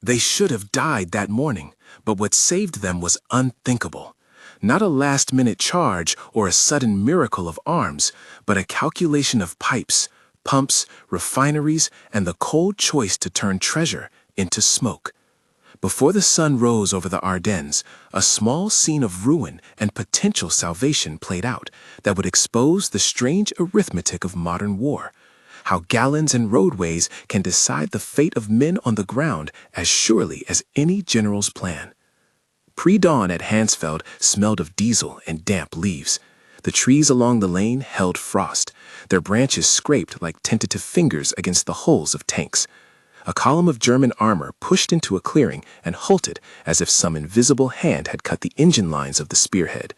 They should have died that morning, but what saved them was unthinkable. Not a last-minute charge or a sudden miracle of arms, but a calculation of pipes, pumps, refineries, and the cold choice to turn treasure into smoke. Before the sun rose over the Ardennes, a small scene of ruin and potential salvation played out that would expose the strange arithmetic of modern war. How gallons and roadways can decide the fate of men on the ground as surely as any general's plan. Pre-dawn at Hansfeld smelled of diesel and damp leaves. The trees along the lane held frost, their branches scraped like tentative fingers against the hulls of tanks. A column of German armor pushed into a clearing and halted as if some invisible hand had cut the engine lines of the spearhead.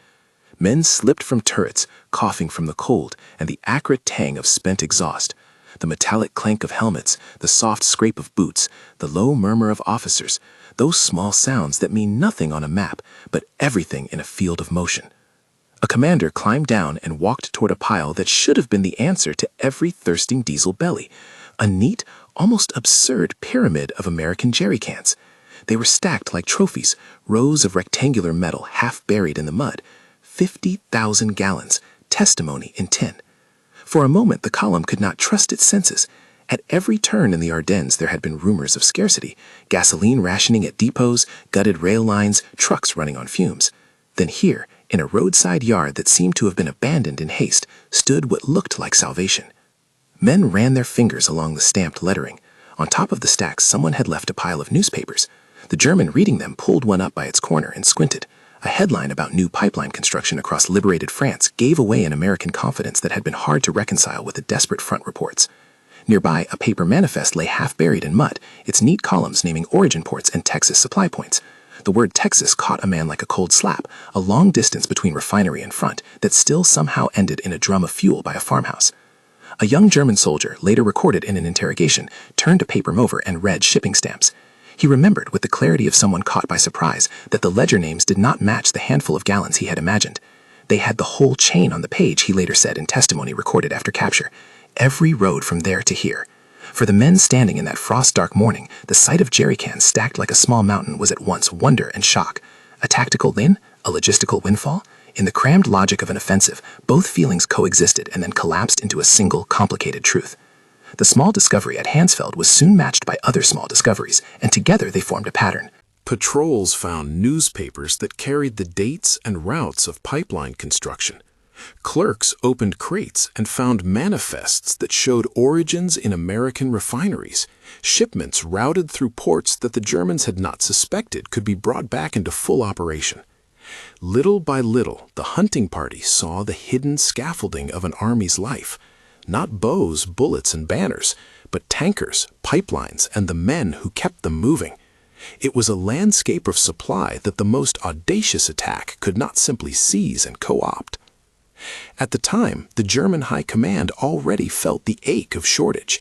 Men slipped from turrets, coughing from the cold and the acrid tang of spent exhaust. The metallic clank of helmets, the soft scrape of boots, the low murmur of officers, those small sounds that mean nothing on a map, but everything in a field of motion. A commander climbed down and walked toward a pile that should have been the answer to every thirsting diesel belly. A neat, almost absurd pyramid of American jerry cans. They were stacked like trophies, rows of rectangular metal half buried in the mud. 50,000 gallons, testimony in 10. For a moment, the column could not trust its senses. At every turn in the Ardennes, there had been rumors of scarcity, gasoline rationing at depots, gutted rail lines, trucks running on fumes. Then here, in a roadside yard that seemed to have been abandoned in haste, stood what looked like salvation. Men ran their fingers along the stamped lettering. On top of the stacks, someone had left a pile of newspapers. The German reading them pulled one up by its corner and squinted. A headline about new pipeline construction across liberated France gave away an American confidence that had been hard to reconcile with the desperate front reports. Nearby, a paper manifest lay half buried in mud, its neat columns naming origin ports and Texas supply points. The word Texas caught a man like a cold slap, a long distance between refinery and front that still somehow ended in a drum of fuel by a farmhouse. A young German soldier, later recorded in an interrogation, turned a paper over and read shipping stamps. He remembered with the clarity of someone caught by surprise that the ledger names did not match the handful of gallons he had imagined. They had the whole chain on the page, he later said in testimony recorded after capture. Every road from there to here. For the men standing in that frost-dark morning, the sight of jerrycans stacked like a small mountain was at once wonder and shock. A tactical win? A logistical windfall? In the crammed logic of an offensive, both feelings coexisted and then collapsed into a single, complicated truth. The small discovery at Hansfeld was soon matched by other small discoveries, and together they formed a pattern. Patrols found newspapers that carried the dates and routes of pipeline construction. Clerks opened crates and found manifests that showed origins in American refineries. Shipments routed through ports that the Germans had not suspected could be brought back into full operation. Little by little, the hunting party saw the hidden scaffolding of an army's life. Not bows, bullets, and banners, but tankers, pipelines, and the men who kept them moving. It was a landscape of supply that the most audacious attack could not simply seize and co-opt. At the time, the German High Command already felt the ache of shortage.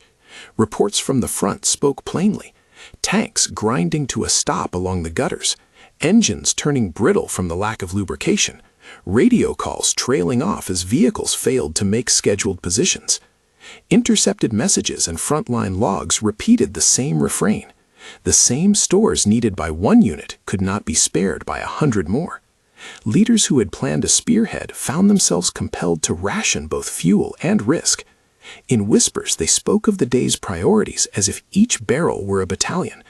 Reports from the front spoke plainly. Tanks grinding to a stop along the gutters, engines turning brittle from the lack of lubrication, radio calls trailing off as vehicles failed to make scheduled positions. Intercepted messages and frontline logs repeated the same refrain. The same stores needed by one unit could not be spared by 100 more. Leaders who had planned a spearhead found themselves compelled to ration both fuel and risk. In whispers, they spoke of the day's priorities as if each barrel were a battalion,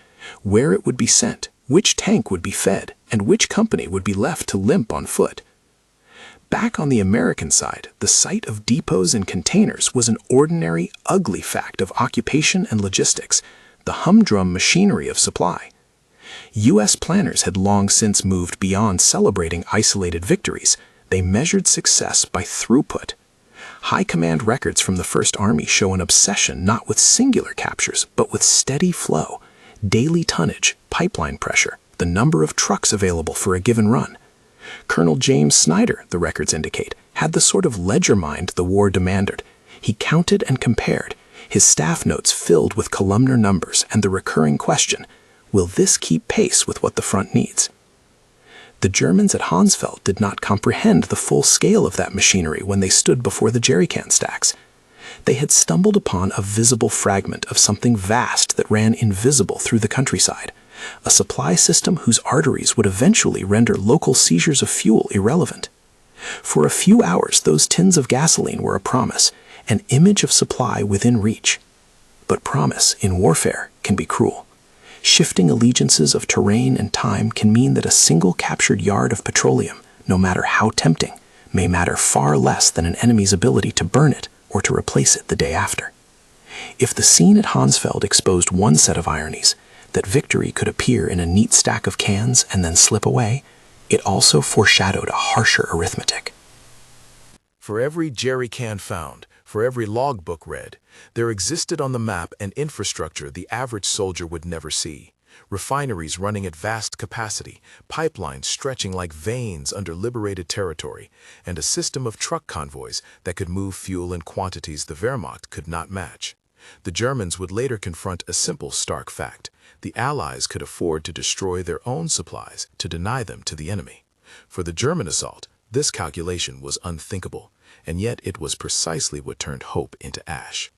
where it would be sent, which tank would be fed, and which company would be left to limp on foot. Back on the American side, the sight of depots and containers was an ordinary, ugly fact of occupation and logistics, the humdrum machinery of supply. U.S. planners had long since moved beyond celebrating isolated victories. They measured success by throughput. High command records from the First Army show an obsession not with singular captures, but with steady flow, daily tonnage, pipeline pressure, the number of trucks available for a given run. Colonel James Snyder, the records indicate, had the sort of ledger mind the war demanded. He counted and compared, his staff notes filled with columnar numbers and the recurring question, will this keep pace with what the front needs? The Germans at Hansfeld did not comprehend the full scale of that machinery when they stood before the jerrycan stacks. They had stumbled upon a visible fragment of something vast that ran invisible through the countryside, a supply system whose arteries would eventually render local seizures of fuel irrelevant. For a few hours, those tins of gasoline were a promise, an image of supply within reach. But promise, in warfare, can be cruel. Shifting allegiances of terrain and time can mean that a single captured yard of petroleum, no matter how tempting, may matter far less than an enemy's ability to burn it or to replace it the day after. If the scene at Hansfeld exposed one set of ironies, that victory could appear in a neat stack of cans and then slip away, it also foreshadowed a harsher arithmetic. For every jerry can found, for every logbook read, there existed on the map an infrastructure the average soldier would never see. Refineries running at vast capacity, pipelines stretching like veins under liberated territory, and a system of truck convoys that could move fuel in quantities the Wehrmacht could not match. The Germans would later confront a simple, stark fact. The Allies could afford to destroy their own supplies to deny them to the enemy. For the German assault, this calculation was unthinkable, and yet it was precisely what turned hope into ash.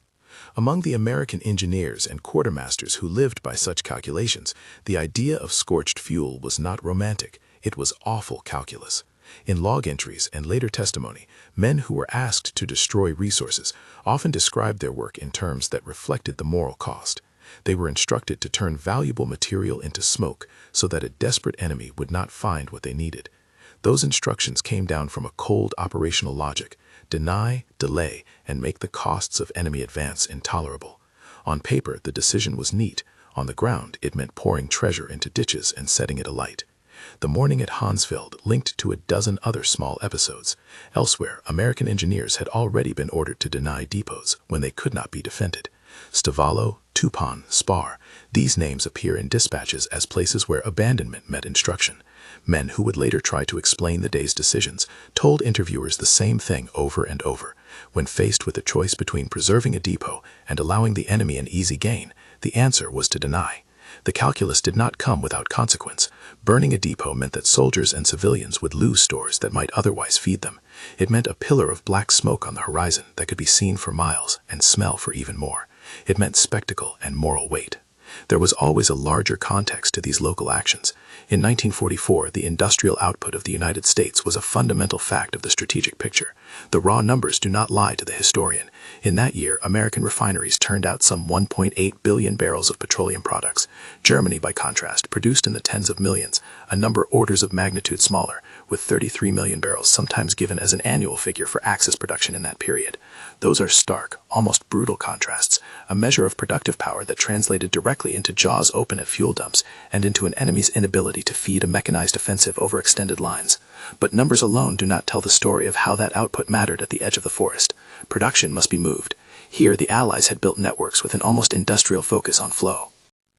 Among the American engineers and quartermasters who lived by such calculations, the idea of scorched fuel was not romantic, it was awful calculus. In log entries and later testimony, men who were asked to destroy resources often described their work in terms that reflected the moral cost. They were instructed to turn valuable material into smoke so that a desperate enemy would not find what they needed. Those instructions came down from a cold operational logic: deny, delay, and make the costs of enemy advance intolerable. On paper, the decision was neat. On the ground, it meant pouring treasure into ditches and setting it alight. The morning at Hansfeld linked to a dozen other small episodes. Elsewhere, American engineers had already been ordered to deny depots when they could not be defended. Stavello, Tupon, Spar, these names appear in dispatches as places where abandonment met instruction. Men who would later try to explain the day's decisions told interviewers the same thing over and over. When faced with a choice between preserving a depot and allowing the enemy an easy gain, the answer was to deny. The calculus did not come without consequence. Burning a depot meant that soldiers and civilians would lose stores that might otherwise feed them. It meant a pillar of black smoke on the horizon that could be seen for miles and smell for even more. It meant spectacle and moral weight. There was always a larger context to these local actions. In 1944, the industrial output of the United States was a fundamental fact of the strategic picture. The raw numbers do not lie to the historian. In that year, American refineries turned out some 1.8 billion barrels of petroleum products. Germany, by contrast, produced in the tens of millions, a number orders of magnitude smaller, with 33 million barrels sometimes given as an annual figure for Axis production in that period. Those are stark, almost brutal contrasts, a measure of productive power that translated directly into jaws open at fuel dumps and into an enemy's inability to feed a mechanized offensive over extended lines. But numbers alone do not tell the story of how that output mattered at the edge of the forest. Production must be moved. Here, the Allies had built networks with an almost industrial focus on flow.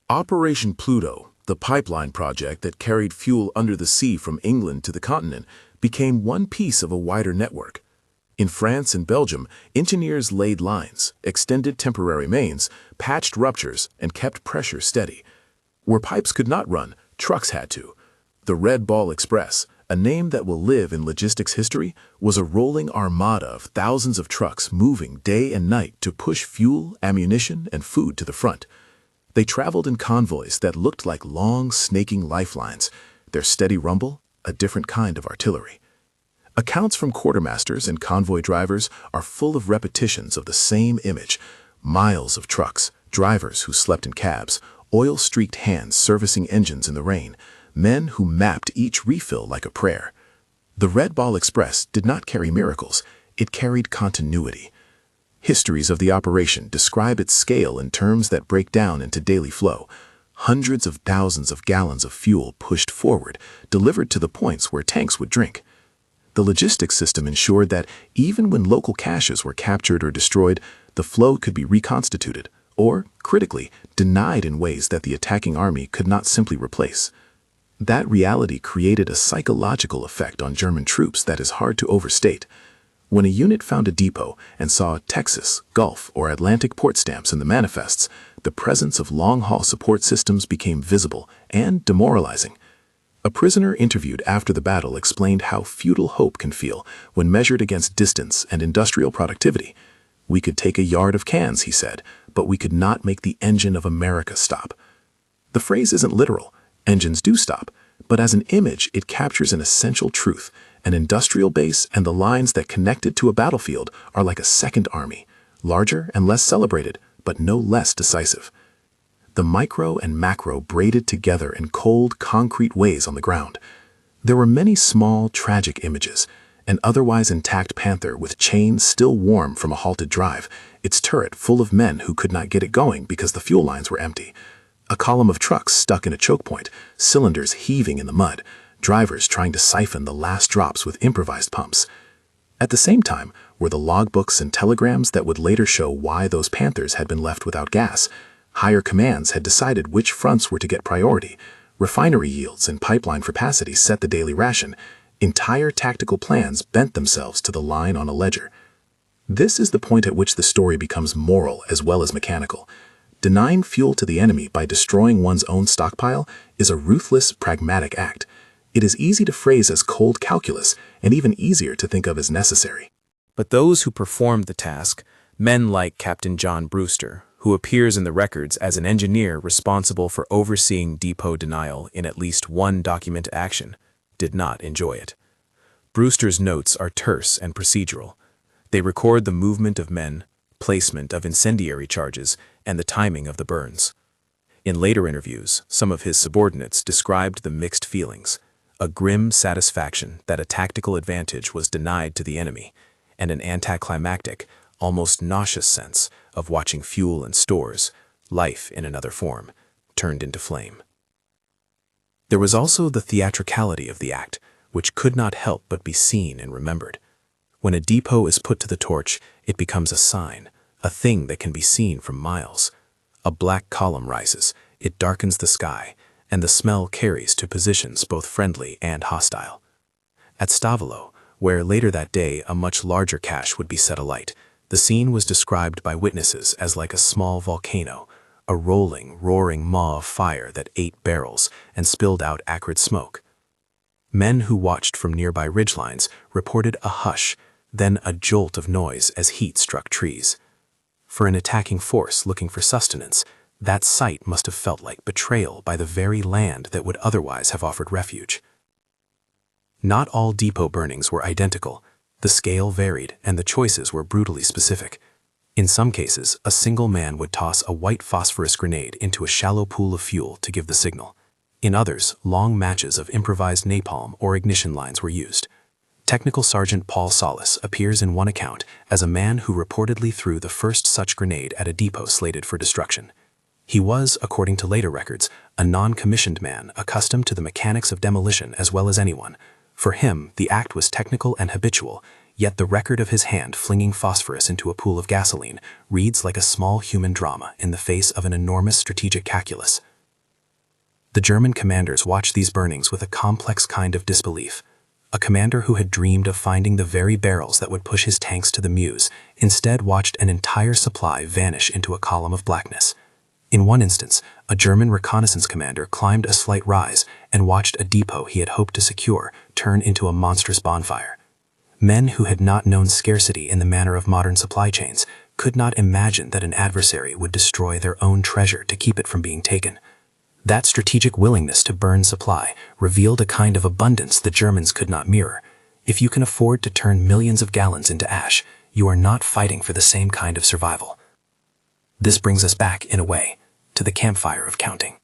Operation Pluto, the pipeline project that carried fuel under the sea from England to the continent, became one piece of a wider network. In France and Belgium, engineers laid lines, extended temporary mains, patched ruptures, and kept pressure steady. Where pipes could not run, trucks had to. The Red Ball Express, a name that will live in logistics history, was a rolling armada of thousands of trucks moving day and night to push fuel, ammunition, and food to the front. They traveled in convoys that looked like long, snaking lifelines, their steady rumble a different kind of artillery. Accounts from quartermasters and convoy drivers are full of repetitions of the same image: miles of trucks, drivers who slept in cabs, oil-streaked hands servicing engines in the rain, men who mapped each refill like a prayer. The Red Ball Express did not carry miracles, it carried continuity. Histories of the operation describe its scale in terms that break down into daily flow. Hundreds of thousands of gallons of fuel pushed forward, delivered to the points where tanks would drink. The logistics system ensured that even when local caches were captured or destroyed, the flow could be reconstituted, or, critically, denied in ways that the attacking army could not simply replace. That reality created a psychological effect on German troops that is hard to overstate. When a unit found a depot and saw Texas, Gulf, or Atlantic port stamps in the manifests, the presence of long-haul support systems became visible and demoralizing. A prisoner interviewed after the battle explained how futile hope can feel when measured against distance and industrial productivity. "We could take a yard of cans," he said, "but we could not make the engine of America stop." The phrase isn't literal, engines do stop, but as an image it captures an essential truth. An industrial base and the lines that connect it to a battlefield are like a second army, larger and less celebrated, but no less decisive. The micro and macro braided together in cold, concrete ways on the ground. There were many small, tragic images. An otherwise intact Panther with chains still warm from a halted drive, its turret full of men who could not get it going because the fuel lines were empty. A column of trucks stuck in a choke point, cylinders heaving in the mud, drivers trying to siphon the last drops with improvised pumps. At the same time were the logbooks and telegrams that would later show why those Panthers had been left without gas. Higher commands had decided which fronts were to get priority. Refinery yields and pipeline capacity set the daily ration. Entire tactical plans bent themselves to the line on a ledger. This is the point at which the story becomes moral as well as mechanical. Denying fuel to the enemy by destroying one's own stockpile is a ruthless, pragmatic act. It is easy to phrase as cold calculus and even easier to think of as necessary. But those who performed the task, men like Captain John Brewster, who appears in the records as an engineer responsible for overseeing depot denial in at least one documented action, did not enjoy it. Brewster's notes are terse and procedural. They record the movement of men, placement of incendiary charges, and the timing of the burns. In later interviews, some of his subordinates described the mixed feelings, a grim satisfaction that a tactical advantage was denied to the enemy, and an anticlimactic, almost nauseous sense of watching fuel and stores, life in another form, turned into flame. There was also the theatricality of the act, which could not help but be seen and remembered. When a depot is put to the torch, it becomes a sign, a thing that can be seen from miles. A black column rises, it darkens the sky, and the smell carries to positions both friendly and hostile. At Stavolo, where later that day a much larger cache would be set alight, the scene was described by witnesses as like a small volcano, a rolling, roaring maw of fire that ate barrels and spilled out acrid smoke. Men who watched from nearby ridgelines reported a hush, then a jolt of noise as heat struck trees. For an attacking force looking for sustenance, that sight must have felt like betrayal by the very land that would otherwise have offered refuge. Not all depot burnings were identical. The scale varied, and the choices were brutally specific. In some cases, a single man would toss a white phosphorus grenade into a shallow pool of fuel to give the signal. In others, long matches of improvised napalm or ignition lines were used. Technical Sergeant Paul Solis appears in one account as a man who reportedly threw the first such grenade at a depot slated for destruction. He was, according to later records, a non-commissioned man accustomed to the mechanics of demolition as well as anyone. For him, the act was technical and habitual, yet the record of his hand flinging phosphorus into a pool of gasoline reads like a small human drama in the face of an enormous strategic calculus. The German commanders watched these burnings with a complex kind of disbelief. A commander who had dreamed of finding the very barrels that would push his tanks to the Meuse instead watched an entire supply vanish into a column of blackness. In one instance, a German reconnaissance commander climbed a slight rise and watched a depot he had hoped to secure turn into a monstrous bonfire. Men who had not known scarcity in the manner of modern supply chains could not imagine that an adversary would destroy their own treasure to keep it from being taken. That strategic willingness to burn supply revealed a kind of abundance the Germans could not mirror. If you can afford to turn millions of gallons into ash, you are not fighting for the same kind of survival. This brings us back, in a way, to the campfire of counting.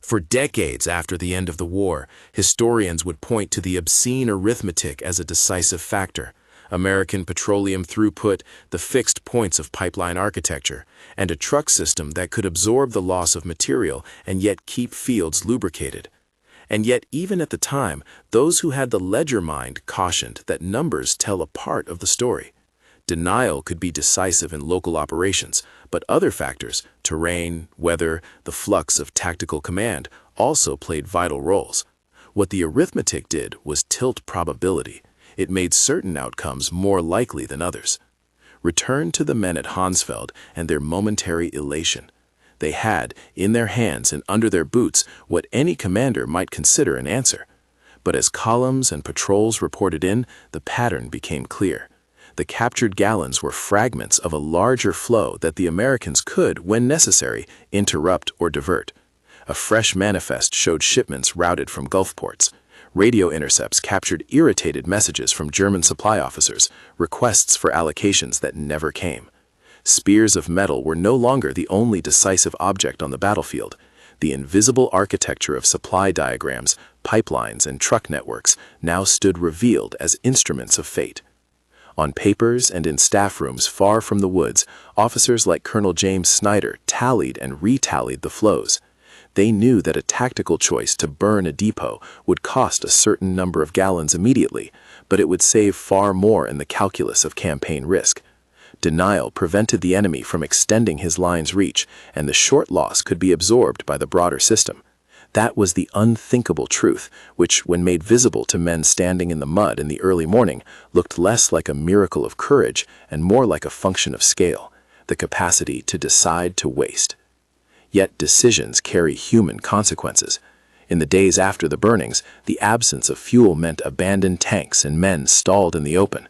For decades after the end of the war, historians would point to the obscene arithmetic as a decisive factor. American petroleum throughput, the fixed points of pipeline architecture, and a truck system that could absorb the loss of material and yet keep fields lubricated. And yet, even at the time, those who had the ledger mind cautioned that numbers tell a part of the story. Denial could be decisive in local operations, but other factors, terrain, weather, the flux of tactical command, also played vital roles. What the arithmetic did was tilt probability. It made certain outcomes more likely than others. Return to the men at Hansfeld and their momentary elation. They had, in their hands and under their boots, what any commander might consider an answer. But as columns and patrols reported in, the pattern became clear. The captured gallons were fragments of a larger flow that the Americans could, when necessary, interrupt or divert. A fresh manifest showed shipments routed from Gulf ports. Radio intercepts captured irritated messages from German supply officers, requests for allocations that never came. Spears of metal were no longer the only decisive object on the battlefield. The invisible architecture of supply diagrams, pipelines, and truck networks now stood revealed as instruments of fate. On papers and in staff rooms far from the woods, officers like Colonel James Snyder tallied and retallied the flows. They knew that a tactical choice to burn a depot would cost a certain number of gallons immediately, but it would save far more in the calculus of campaign risk. Denial prevented the enemy from extending his line's reach, and the short loss could be absorbed by the broader system. That was the unthinkable truth, which, when made visible to men standing in the mud in the early morning, looked less like a miracle of courage and more like a function of scale, the capacity to decide to waste. Yet decisions carry human consequences. In the days after the burnings, the absence of fuel meant abandoned tanks and men stalled in the open.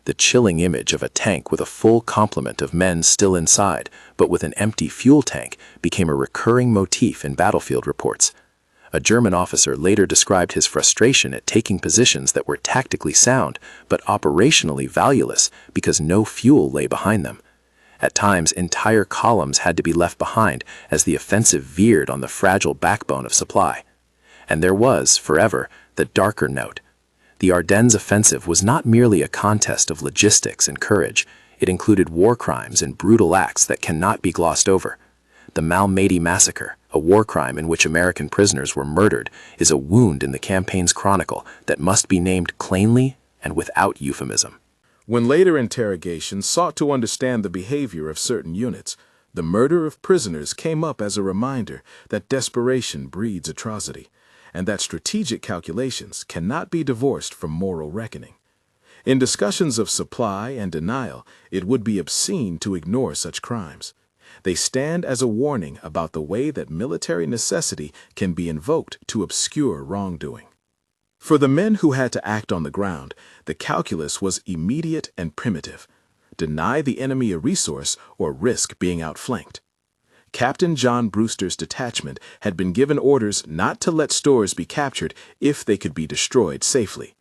The chilling image of a tank with a full complement of men still inside, but with an empty fuel tank, became a recurring motif in battlefield reports. A German officer later described his frustration at taking positions that were tactically sound, but operationally valueless because no fuel lay behind them. At times, entire columns had to be left behind as the offensive veered on the fragile backbone of supply. And there was, forever, the darker note. The Ardennes offensive was not merely a contest of logistics and courage. It included war crimes and brutal acts that cannot be glossed over. The Malmedy massacre, a war crime in which American prisoners were murdered, is a wound in the campaign's chronicle that must be named plainly and without euphemism. When later interrogations sought to understand the behavior of certain units, the murder of prisoners came up as a reminder that desperation breeds atrocity, and that strategic calculations cannot be divorced from moral reckoning. In discussions of supply and denial, it would be obscene to ignore such crimes. They stand as a warning about the way that military necessity can be invoked to obscure wrongdoing. For the men who had to act on the ground, the calculus was immediate and primitive. Deny the enemy a resource or risk being outflanked. Captain John Brewster's detachment had been given orders not to let stores be captured if they could be destroyed safely.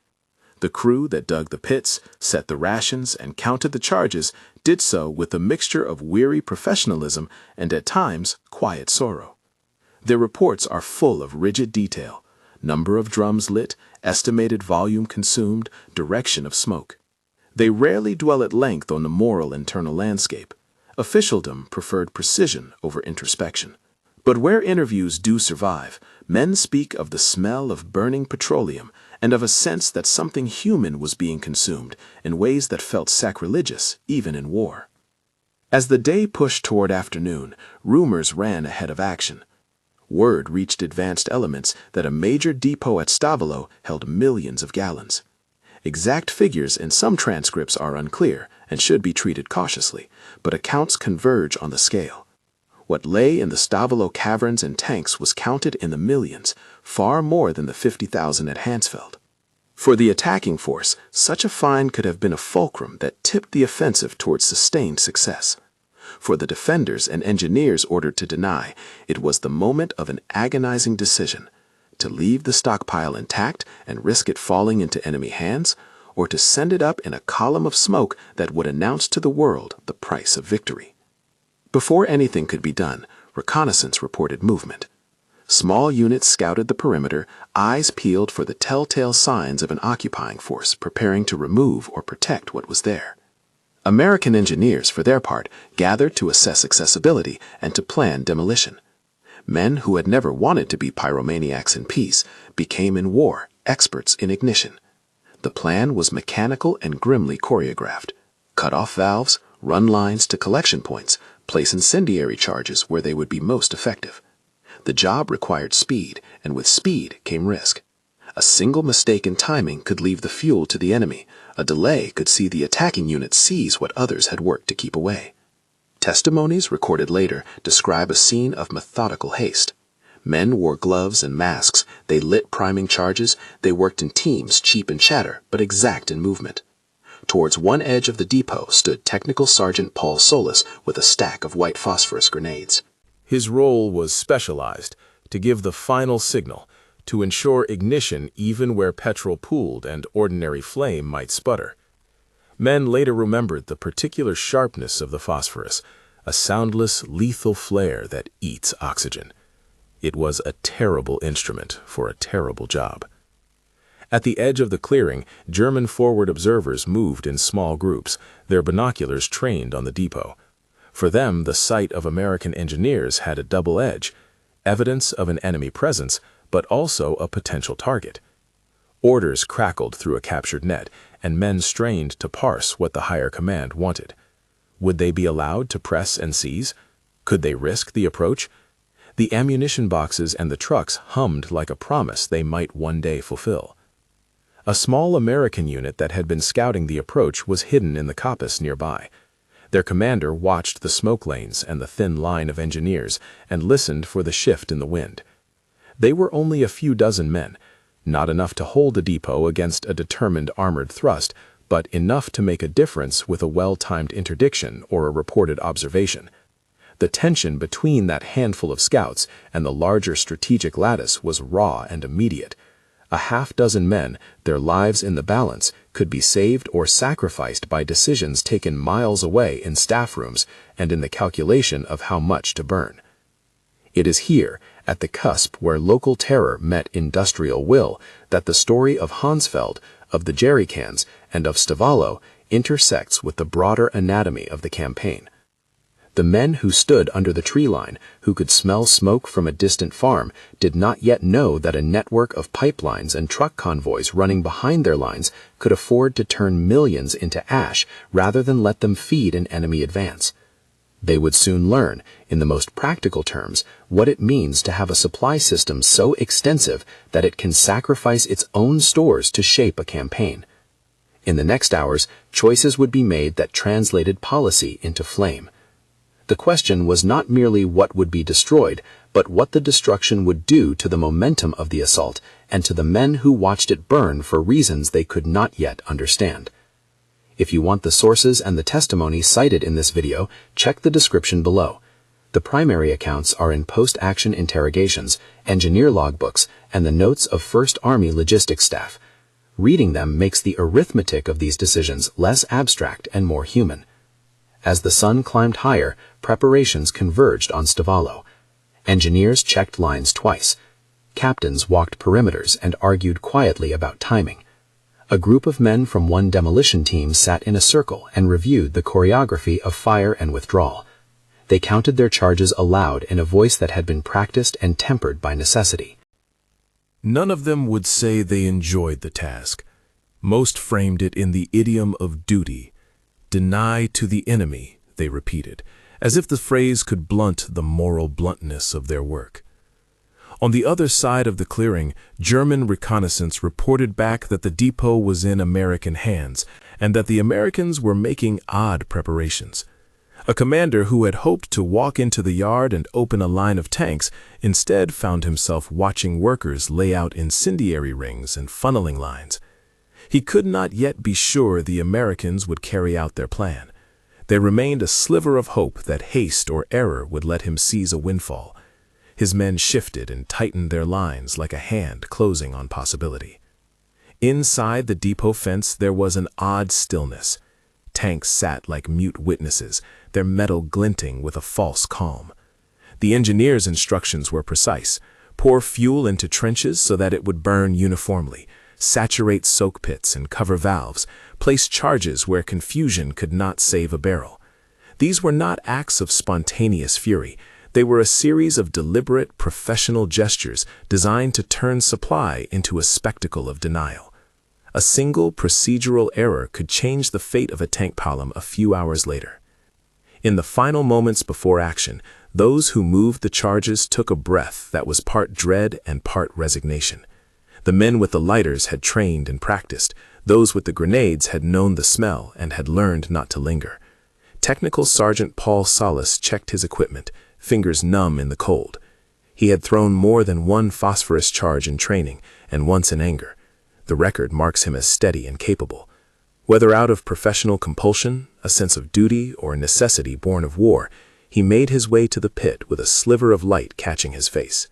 The crew that dug the pits, set the rations, and counted the charges did so with a mixture of weary professionalism and at times quiet sorrow. Their reports are full of rigid detail: number of drums lit, estimated volume consumed, direction of smoke. They rarely dwell at length on the moral internal landscape. Officialdom preferred precision over introspection. But where interviews do survive, men speak of the smell of burning petroleum and of a sense that something human was being consumed in ways that felt sacrilegious even in war. As the day pushed toward afternoon, rumors ran ahead of action. Word reached advanced elements that a major depot at Stavolo held millions of gallons. Exact figures in some transcripts are unclear and should be treated cautiously, but accounts converge on the scale. What lay in the Stavolo caverns and tanks was counted in the millions, far more than the 50,000 at Hansfeld. For the attacking force, such a find could have been a fulcrum that tipped the offensive towards sustained success. For the defenders and engineers ordered to deny, it was the moment of an agonizing decision: to leave the stockpile intact and risk it falling into enemy hands, or to send it up in a column of smoke that would announce to the world the price of victory. Before anything could be done, reconnaissance reported movement. Small units scouted the perimeter, eyes peeled for the telltale signs of an occupying force preparing to remove or protect what was there. American engineers, for their part, gathered to assess accessibility and to plan demolition. Men who had never wanted to be pyromaniacs in peace became in war experts in ignition. The plan was mechanical and grimly choreographed. Cut off valves, run lines to collection points, place incendiary charges where they would be most effective. The job required speed, and with speed came risk. A single mistake in timing could leave the fuel to the enemy. A delay could see the attacking unit seize what others had worked to keep away. Testimonies recorded later describe a scene of methodical haste. Men wore gloves and masks, they lit priming charges, they worked in teams, cheap in chatter, but exact in movement. Towards one edge of the depot stood Technical Sergeant Paul Solis with a stack of white phosphorus grenades. His role was specialized: to give the final signal, to ensure ignition even where petrol pooled and ordinary flame might sputter. Men later remembered the particular sharpness of the phosphorus, a soundless, lethal flare that eats oxygen. It was a terrible instrument for a terrible job. At the edge of the clearing, German forward observers moved in small groups, their binoculars trained on the depot. For them, the sight of American engineers had a double edge, evidence of an enemy presence, but also a potential target. Orders crackled through a captured net, and men strained to parse what the higher command wanted. Would they be allowed to press and seize? Could they risk the approach? The ammunition boxes and the trucks hummed like a promise they might one day fulfill. A small American unit that had been scouting the approach was hidden in the coppice nearby. Their commander watched the smoke lanes and the thin line of engineers and listened for the shift in the wind. They were only a few dozen men, not enough to hold the depot against a determined armored thrust, but enough to make a difference with a well-timed interdiction or a reported observation. The tension between that handful of scouts and the larger strategic lattice was raw and immediate. A half-dozen men, their lives in the balance, could be saved or sacrificed by decisions taken miles away in staff rooms and in the calculation of how much to burn. It is here, at the cusp where local terror met industrial will, that the story of Hansfeld, of the jerrycans, and of Stivalo intersects with the broader anatomy of the campaign. The men who stood under the tree line, who could smell smoke from a distant farm, did not yet know that a network of pipelines and truck convoys running behind their lines could afford to turn millions into ash rather than let them feed an enemy advance. They would soon learn, in the most practical terms, what it means to have a supply system so extensive that it can sacrifice its own stores to shape a campaign. In the next hours, choices would be made that translated policy into flame. The question was not merely what would be destroyed, but what the destruction would do to the momentum of the assault and to the men who watched it burn for reasons they could not yet understand. If you want the sources and the testimony cited in this video, check the description below. The primary accounts are in post-action interrogations, engineer logbooks, and the notes of 1st Army logistics staff. Reading them makes the arithmetic of these decisions less abstract and more human. As the sun climbed higher, preparations converged on Stivalo. Engineers checked lines twice. Captains walked perimeters and argued quietly about timing. A group of men from one demolition team sat in a circle and reviewed the choreography of fire and withdrawal. They counted their charges aloud in a voice that had been practiced and tempered by necessity. None of them would say they enjoyed the task. Most framed it in the idiom of duty. "Deny to the enemy," they repeated, as if the phrase could blunt the moral bluntness of their work. On the other side of the clearing, German reconnaissance reported back that the depot was in American hands and that the Americans were making odd preparations. A commander who had hoped to walk into the yard and open a line of tanks instead found himself watching workers lay out incendiary rings and funneling lines. He could not yet be sure the Americans would carry out their plan. There remained a sliver of hope that haste or error would let him seize a windfall. His men shifted and tightened their lines like a hand closing on possibility. Inside the depot fence there was an odd stillness. Tanks sat like mute witnesses, their metal glinting with a false calm. The engineers' instructions were precise: pour fuel into trenches so that it would burn uniformly, saturate soak pits and cover valves, place charges where confusion could not save a barrel. These were not acts of spontaneous fury. They were a series of deliberate, professional gestures designed to turn supply into a spectacle of denial. A single procedural error could change the fate of a tank column a few hours later. In the final moments before action, those who moved the charges took a breath that was part dread and part resignation. The men with the lighters had trained and practiced. Those with the grenades had known the smell and had learned not to linger. Technical Sergeant Paul Salas checked his equipment, fingers numb in the cold. He had thrown more than one phosphorus charge in training, and once in anger. The record marks him as steady and capable. Whether out of professional compulsion, a sense of duty, or necessity born of war, he made his way to the pit with a sliver of light catching his face.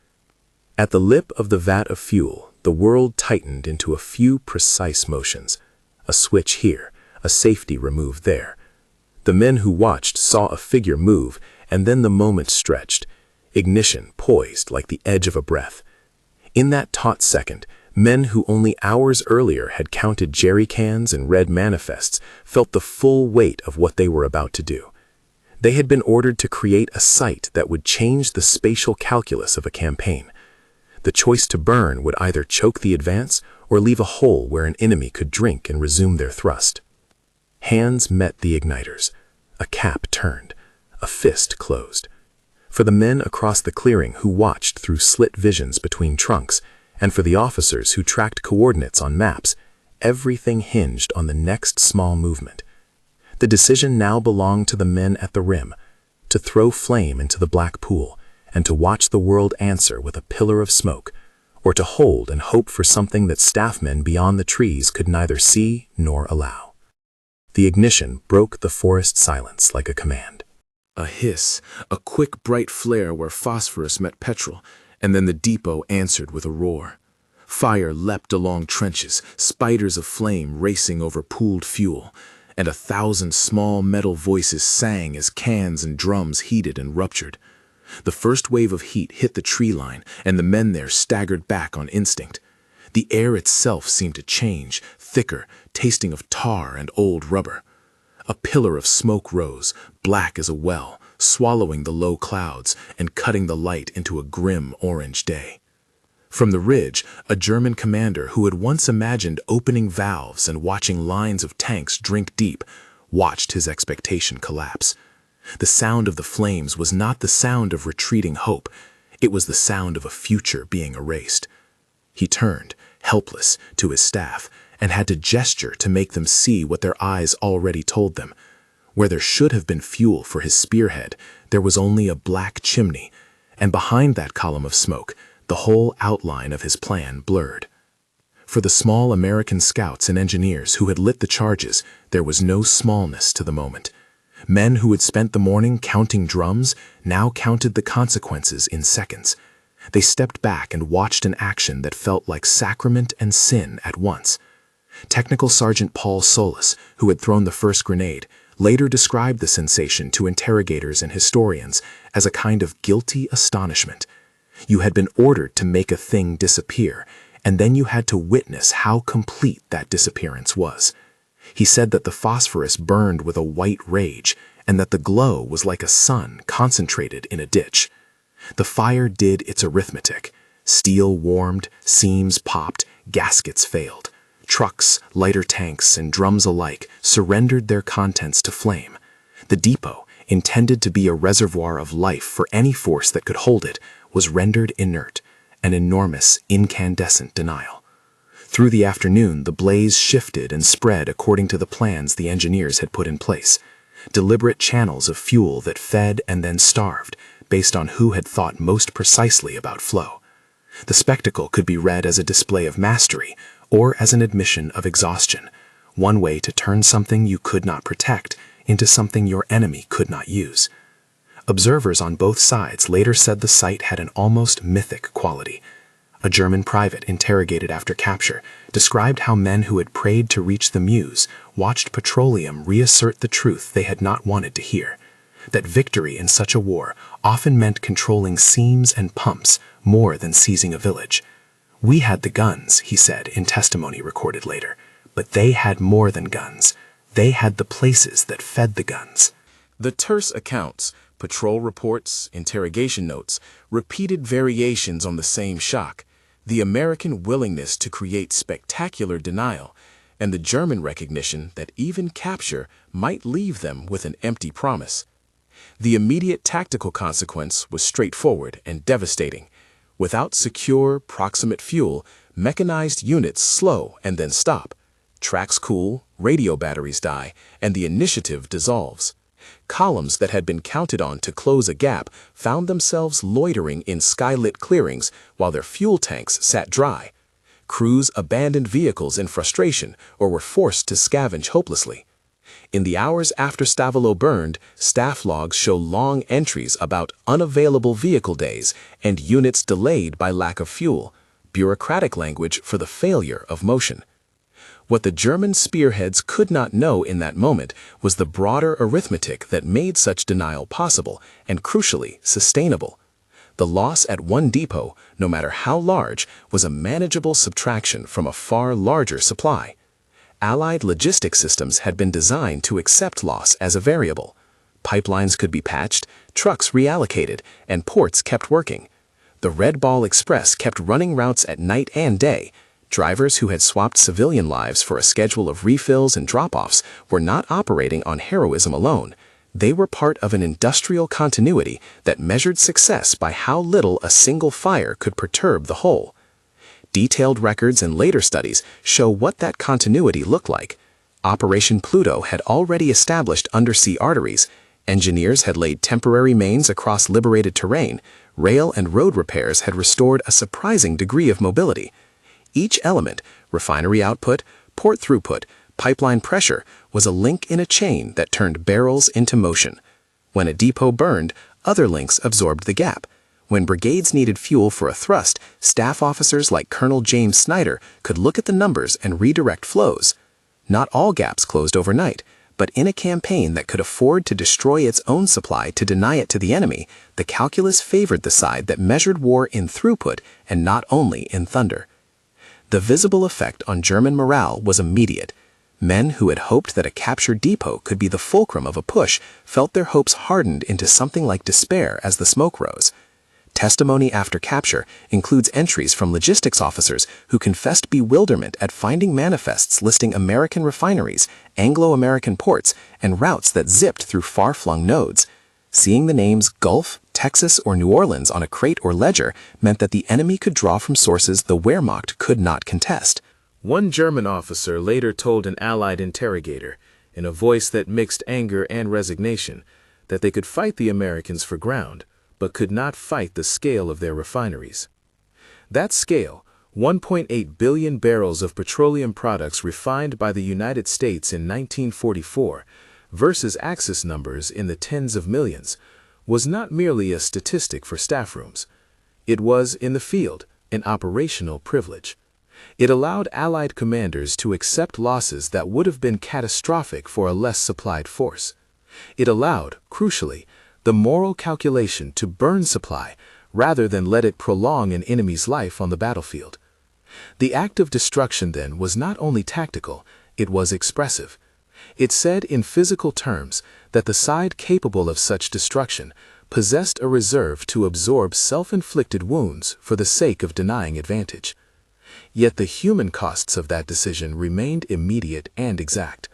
At the lip of the vat of fuel, the world tightened into a few precise motions. A switch here, a safety remove there. The men who watched saw a figure move, and then the moment stretched. Ignition poised like the edge of a breath. In that taut second, men who only hours earlier had counted jerry cans and read manifests felt the full weight of what they were about to do. They had been ordered to create a site that would change the spatial calculus of a campaign. The choice to burn would either choke the advance or leave a hole where an enemy could drink and resume their thrust. Hands met the igniters. A cap turned. A fist closed. For the men across the clearing who watched through slit visions between trunks, and for the officers who tracked coordinates on maps, everything hinged on the next small movement. The decision now belonged to the men at the rim, to throw flame into the black pool, and to watch the world answer with a pillar of smoke, or to hold and hope for something that staffmen beyond the trees could neither see nor allow. The ignition broke the forest silence like a command. A hiss, a quick bright flare where phosphorus met petrol, and then the depot answered with a roar. Fire leapt along trenches, spiders of flame racing over pooled fuel, and 1,000 small metal voices sang as cans and drums heated and ruptured. The first wave of heat hit the tree line, and the men there staggered back on instinct. The air itself seemed to change, thicker, tasting of tar and old rubber. A pillar of smoke rose, black as a well, swallowing the low clouds and cutting the light into a grim orange day. From the ridge, a German commander who had once imagined opening valves and watching lines of tanks drink deep, watched his expectation collapse. The sound of the flames was not the sound of retreating hope. It was the sound of a future being erased. He turned, helpless, to his staff, and had to gesture to make them see what their eyes already told them. Where there should have been fuel for his spearhead, there was only a black chimney, and behind that column of smoke, the whole outline of his plan blurred. For the small American scouts and engineers who had lit the charges, there was no smallness to the moment. Men who had spent the morning counting drums now counted the consequences in seconds. They stepped back and watched an action that felt like sacrament and sin at once. Technical Sergeant Paul Solis, who had thrown the first grenade, later described the sensation to interrogators and historians as a kind of guilty astonishment. You had been ordered to make a thing disappear, and then you had to witness how complete that disappearance was. He said that the phosphorus burned with a white rage, and that the glow was like a sun concentrated in a ditch. The fire did its arithmetic. Steel warmed, seams popped, gaskets failed. Trucks, lighter tanks, and drums alike surrendered their contents to flame. The depot, intended to be a reservoir of life for any force that could hold it, was rendered inert, an enormous, incandescent denial. Through the afternoon, the blaze shifted and spread according to the plans the engineers had put in place. Deliberate channels of fuel that fed and then starved, based on who had thought most precisely about flow. The spectacle could be read as a display of mastery, or as an admission of exhaustion, one way to turn something you could not protect into something your enemy could not use. Observers on both sides later said the sight had an almost mythic quality. A German private interrogated after capture described how men who had prayed to reach the Meuse watched petroleum reassert the truth they had not wanted to hear, that victory in such a war often meant controlling seams and pumps more than seizing a village. "We had the guns," he said in testimony recorded later, "but they had more than guns. They had the places that fed the guns." The terse accounts, patrol reports, interrogation notes, repeated variations on the same shock, the American willingness to create spectacular denial, and the German recognition that even capture might leave them with an empty promise. The immediate tactical consequence was straightforward and devastating. Without secure, proximate fuel, mechanized units slow and then stop. Tracks cool, radio batteries die, and the initiative dissolves. Columns that had been counted on to close a gap found themselves loitering in skylit clearings while their fuel tanks sat dry. Crews abandoned vehicles in frustration or were forced to scavenge hopelessly. In the hours after Stavelo burned, staff logs show long entries about unavailable vehicle days and units delayed by lack of fuel, bureaucratic language for the failure of motion. What the German spearheads could not know in that moment was the broader arithmetic that made such denial possible and, crucially, sustainable. The loss at one depot, no matter how large, was a manageable subtraction from a far larger supply. Allied logistic systems had been designed to accept loss as a variable. Pipelines could be patched, trucks reallocated, and ports kept working. The Red Ball Express kept running routes at night and day. Drivers who had swapped civilian lives for a schedule of refills and drop-offs were not operating on heroism alone. They were part of an industrial continuity that measured success by how little a single fire could perturb the whole. Detailed records and later studies show what that continuity looked like. Operation Pluto had already established undersea arteries. Engineers had laid temporary mains across liberated terrain. Rail and road repairs had restored a surprising degree of mobility. Each element, refinery output, port throughput, pipeline pressure, was a link in a chain that turned barrels into motion. When a depot burned, other links absorbed the gap. When brigades needed fuel for a thrust, staff officers like Colonel James Snyder could look at the numbers and redirect flows. Not all gaps closed overnight, but in a campaign that could afford to destroy its own supply to deny it to the enemy, the calculus favored the side that measured war in throughput and not only in thunder. The visible effect on German morale was immediate. Men who had hoped that a captured depot could be the fulcrum of a push felt their hopes hardened into something like despair as the smoke rose. Testimony after capture includes entries from logistics officers who confessed bewilderment at finding manifests listing American refineries, Anglo-American ports, and routes that zipped through far-flung nodes. Seeing the names Gulf, Texas, or New Orleans on a crate or ledger meant that the enemy could draw from sources the Wehrmacht could not contest. One German officer later told an Allied interrogator, in a voice that mixed anger and resignation, that they could fight the Americans for ground, but could not fight the scale of their refineries. That scale, 1.8 billion barrels of petroleum products refined by the United States in 1944, versus Axis numbers in the tens of millions, was not merely a statistic for staff rooms. It was, in the field, an operational privilege. It allowed Allied commanders to accept losses that would have been catastrophic for a less supplied force. It allowed, crucially, the moral calculation to burn supply rather than let it prolong an enemy's life on the battlefield. The act of destruction, then, was not only tactical, it was expressive. It said in physical terms that the side capable of such destruction possessed a reserve to absorb self-inflicted wounds for the sake of denying advantage. Yet the human costs of that decision remained immediate and exact.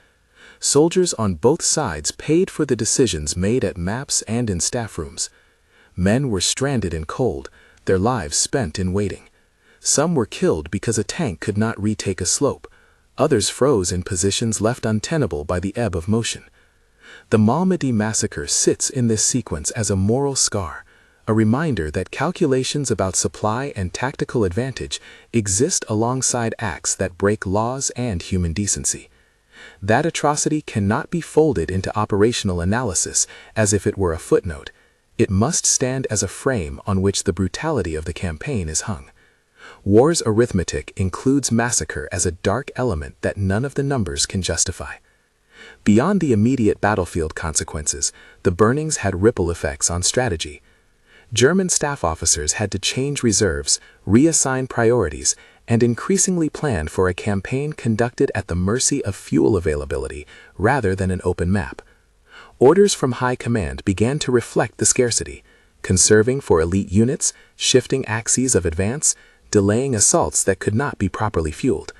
Soldiers on both sides paid for the decisions made at maps and in staff rooms. Men were stranded in cold, their lives spent in waiting. Some were killed because a tank could not retake a slope. Others froze in positions left untenable by the ebb of motion. The Malmedy massacre sits in this sequence as a moral scar, a reminder that calculations about supply and tactical advantage exist alongside acts that break laws and human decency. That atrocity cannot be folded into operational analysis as if it were a footnote. It must stand as a frame on which the brutality of the campaign is hung. War's arithmetic includes massacre as a dark element that none of the numbers can justify. Beyond the immediate battlefield consequences, the burnings had ripple effects on strategy. German staff officers had to change reserves, reassign priorities, and increasingly plan for a campaign conducted at the mercy of fuel availability rather than an open map. Orders from high command began to reflect the scarcity, conserving for elite units, shifting axes of advance, delaying assaults that could not be properly fueled.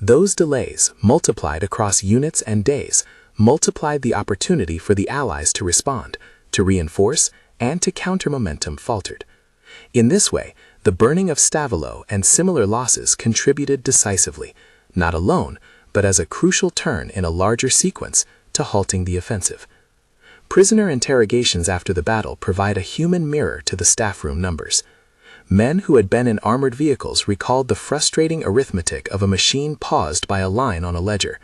Those delays, multiplied across units and days, multiplied the opportunity for the Allies to respond, to reinforce, and to counter momentum faltered. In this way, the burning of Stavelo and similar losses contributed decisively, not alone, but as a crucial turn in a larger sequence to halting the offensive. Prisoner interrogations after the battle provide a human mirror to the staff room numbers. Men who had been in armored vehicles recalled the frustrating arithmetic of a machine paused by a line on a ledger.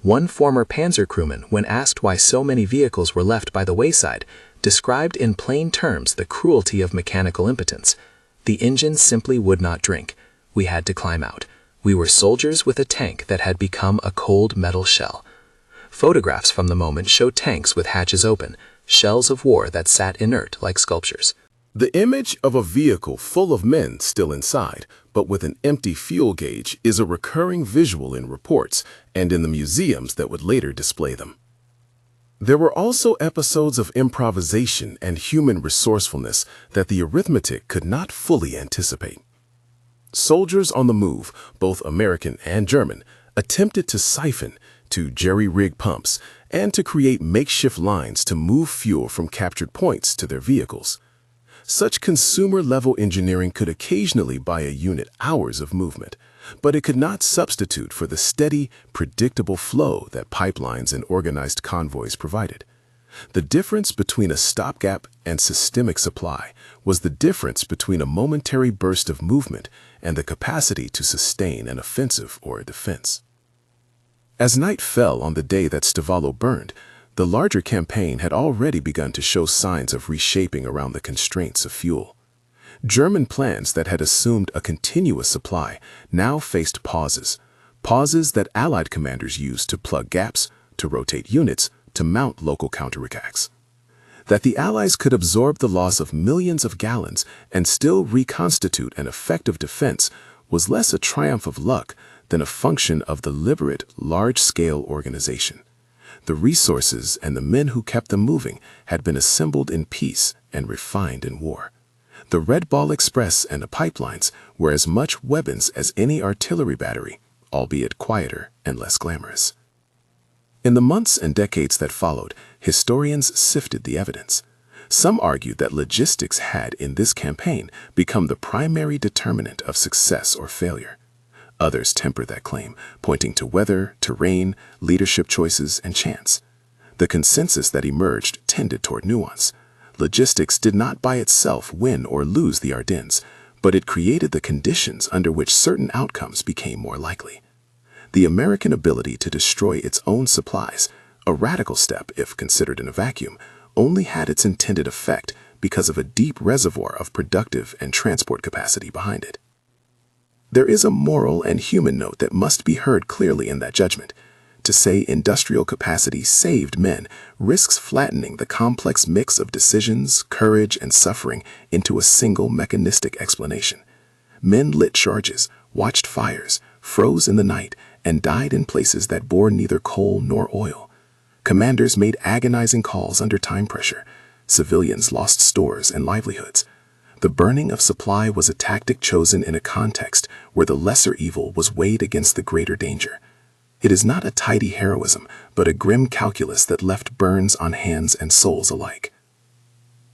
One former Panzer crewman, when asked why so many vehicles were left by the wayside, described in plain terms the cruelty of mechanical impotence. The engine simply would not drink. We had to climb out. We were soldiers with a tank that had become a cold metal shell. Photographs from the moment show tanks with hatches open, shells of war that sat inert like sculptures. The image of a vehicle full of men still inside, but with an empty fuel gauge, is a recurring visual in reports and in the museums that would later display them. There were also episodes of improvisation and human resourcefulness that the arithmetic could not fully anticipate. Soldiers on the move, both American and German, attempted to siphon, to jerry-rig pumps, and to create makeshift lines to move fuel from captured points to their vehicles. Such consumer-level engineering could occasionally buy a unit hours of movement, but it could not substitute for the steady, predictable flow that pipelines and organized convoys provided. The difference between a stopgap and systemic supply was the difference between a momentary burst of movement and the capacity to sustain an offensive or a defense. As night fell on the day that Stivalo burned, the larger campaign had already begun to show signs of reshaping around the constraints of fuel. German plans that had assumed a continuous supply now faced pauses that Allied commanders used to plug gaps, to rotate units, to mount local counterattacks. That the Allies could absorb the loss of millions of gallons and still reconstitute an effective defense was less a triumph of luck than a function of deliberate, large-scale organization. The resources and the men who kept them moving had been assembled in peace and refined in war. The Red Ball Express and the pipelines were as much weapons as any artillery battery, albeit quieter and less glamorous. In the months and decades that followed, historians sifted the evidence. Some argued that logistics had, in this campaign, become the primary determinant of success or failure. Others tempered that claim, pointing to weather, terrain, leadership choices, and chance. The consensus that emerged tended toward nuance. Logistics did not by itself win or lose the Ardennes, but it created the conditions under which certain outcomes became more likely. The American ability to destroy its own supplies, a radical step if considered in a vacuum, only had its intended effect because of a deep reservoir of productive and transport capacity behind it. There is a moral and human note that must be heard clearly in that judgment. To say industrial capacity saved men risks flattening the complex mix of decisions, courage, and suffering into a single mechanistic explanation. Men lit charges, watched fires, froze in the night, and died in places that bore neither coal nor oil. Commanders made agonizing calls under time pressure. Civilians lost stores and livelihoods. The burning of supply was a tactic chosen in a context where the lesser evil was weighed against the greater danger. It is not a tidy heroism, but a grim calculus that left burns on hands and souls alike.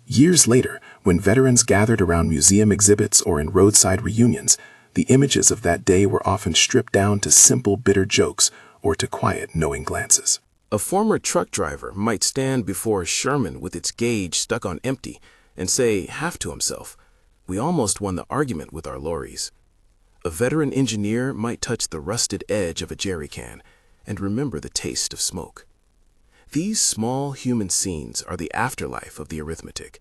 Years later, when veterans gathered around museum exhibits or in roadside reunions, the images of that day were often stripped down to simple, bitter jokes or to quiet, knowing glances. A former truck driver might stand before a Sherman with its gauge stuck on empty and say, half to himself, "We almost won the argument with our lorries." A veteran engineer might touch the rusted edge of a jerry can and remember the taste of smoke. These small human scenes are the afterlife of the arithmetic.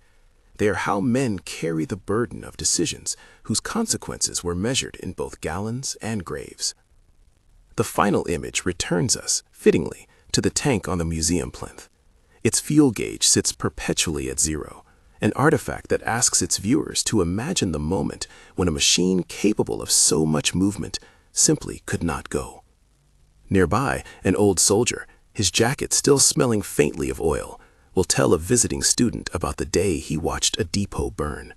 They are how men carry the burden of decisions whose consequences were measured in both gallons and graves. The final image returns us, fittingly, to the tank on the museum plinth. Its fuel gauge sits perpetually at zero, an artifact that asks its viewers to imagine the moment when a machine capable of so much movement simply could not go. Nearby, an old soldier, his jacket still smelling faintly of oil, will tell a visiting student about the day he watched a depot burn.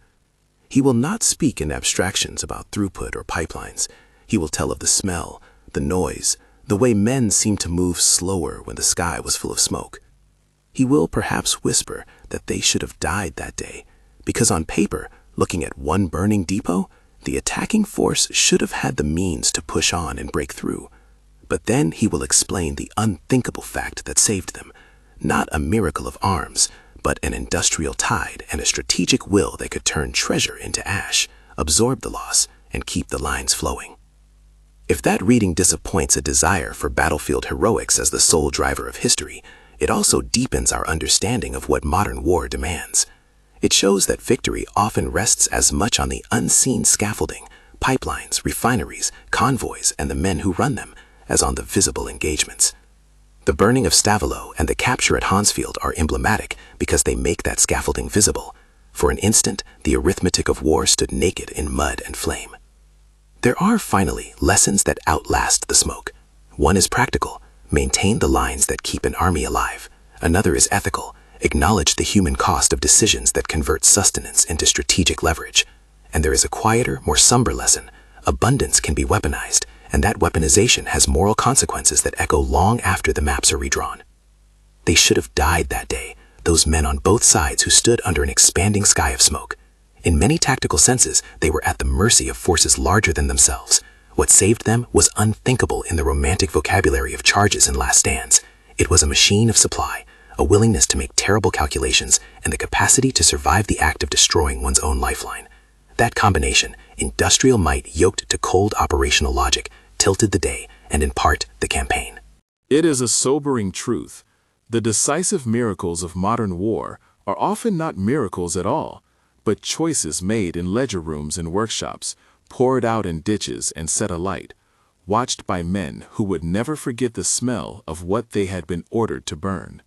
He will not speak in abstractions about throughput or pipelines. He will tell of the smell, the noise, the way men seemed to move slower when the sky was full of smoke. He will perhaps whisper that they should have died that day, because on paper, looking at one burning depot, the attacking force should have had the means to push on and break through. But then he will explain the unthinkable fact that saved them, not a miracle of arms, but an industrial tide and a strategic will that could turn treasure into ash, absorb the loss, and keep the lines flowing. If that reading disappoints a desire for battlefield heroics as the sole driver of history, it also deepens our understanding of what modern war demands. It shows that victory often rests as much on the unseen scaffolding, pipelines, refineries, convoys, and the men who run them, as on the visible engagements. The burning of Stavelot and the capture at Hansfeld are emblematic because they make that scaffolding visible. For an instant, the arithmetic of war stood naked in mud and flame. There are, finally, lessons that outlast the smoke. One is practical: maintain the lines that keep an army alive. Another is ethical: acknowledge the human cost of decisions that convert sustenance into strategic leverage. And there is a quieter, more somber lesson: abundance can be weaponized, and that weaponization has moral consequences that echo long after the maps are redrawn. They should have died that day, those men on both sides who stood under an expanding sky of smoke. In many tactical senses, they were at the mercy of forces larger than themselves. What saved them was unthinkable in the romantic vocabulary of charges and last stands. It was a machine of supply, a willingness to make terrible calculations, and the capacity to survive the act of destroying one's own lifeline. That combination, industrial might yoked to cold operational logic, tilted the day, and in part, the campaign. It is a sobering truth. The decisive miracles of modern war are often not miracles at all, but choices made in ledger rooms and workshops, poured out in ditches and set alight, watched by men who would never forget the smell of what they had been ordered to burn.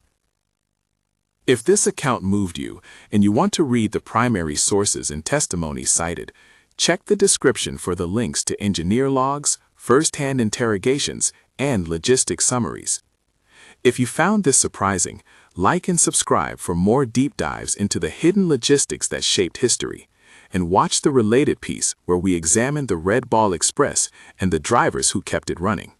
If this account moved you, and you want to read the primary sources and testimonies cited, check the description for the links to engineer logs, first-hand interrogations, and logistic summaries. If you found this surprising, like and subscribe for more deep dives into the hidden logistics that shaped history, and watch the related piece where we examine the Red Ball Express and the drivers who kept it running.